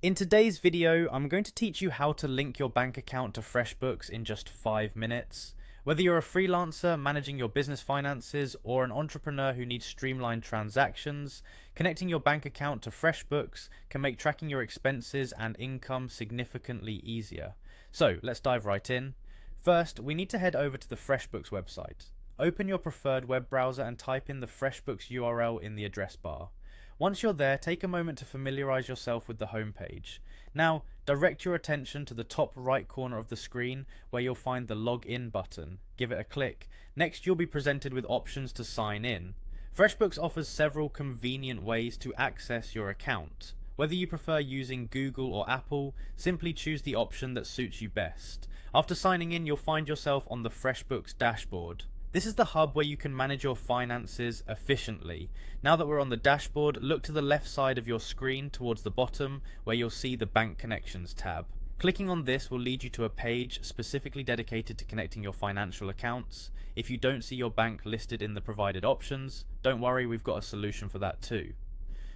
In today's video, I'm going to teach you how to link your bank account to Freshbooks in just 5 minutes. Whether you're a freelancer managing your business finances or an entrepreneur who needs streamlined transactions, connecting your bank account to Freshbooks can make tracking your expenses and income significantly easier. So let's dive right in. First, we need to head over to the Freshbooks website. Open your preferred web browser and type in the Freshbooks URL in the address bar. Once you're there, take a moment to familiarize yourself with the homepage. Now, direct your attention to the top right corner of the screen where you'll find the Login button. Give it a click. Next, you'll be presented with options to sign in. Freshbooks offers several convenient ways to access your account. Whether you prefer using Google or Apple, simply choose the option that suits you best. After signing in, you'll find yourself on the Freshbooks dashboard. This is the hub where you can manage your finances efficiently. Now that we're on the dashboard, look to the left side of your screen towards the bottom where you'll see the Bank Connections tab. Clicking on this will lead you to a page specifically dedicated to connecting your financial accounts. If you don't see your bank listed in the provided options, don't worry, we've got a solution for that too.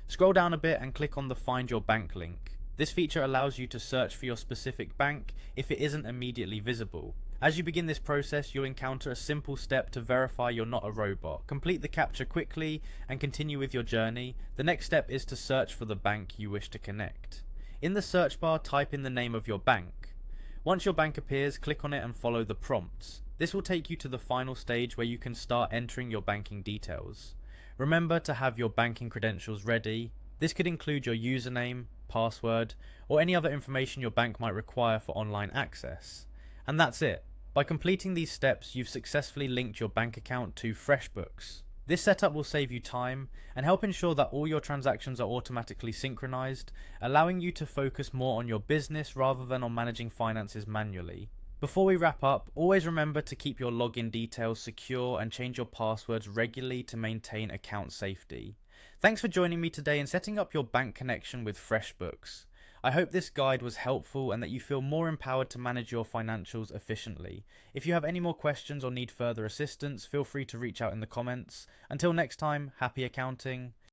Scroll down a bit and click on the Find Your Bank link. This feature allows you to search for your specific bank if it isn't immediately visible. As you begin this process, you'll encounter a simple step to verify you're not a robot. Complete the captcha quickly and continue with your journey. The next step is to search for the bank you wish to connect. In the search bar, type in the name of your bank. Once your bank appears, click on it and follow the prompts. This will take you to the final stage where you can start entering your banking details. Remember to have your banking credentials ready. This could include your username, password, or any other information your bank might require for online access. And that's it. By completing these steps, you've successfully linked your bank account to Freshbooks. This setup will save you time and help ensure that all your transactions are automatically synchronized, allowing you to focus more on your business rather than on managing finances manually. Before we wrap up, always remember to keep your login details secure and change your passwords regularly to maintain account safety. Thanks for joining me today in setting up your bank connection with Freshbooks. I hope this guide was helpful and that you feel more empowered to manage your financials efficiently. If you have any more questions or need further assistance, feel free to reach out in the comments. Until next time, happy accounting.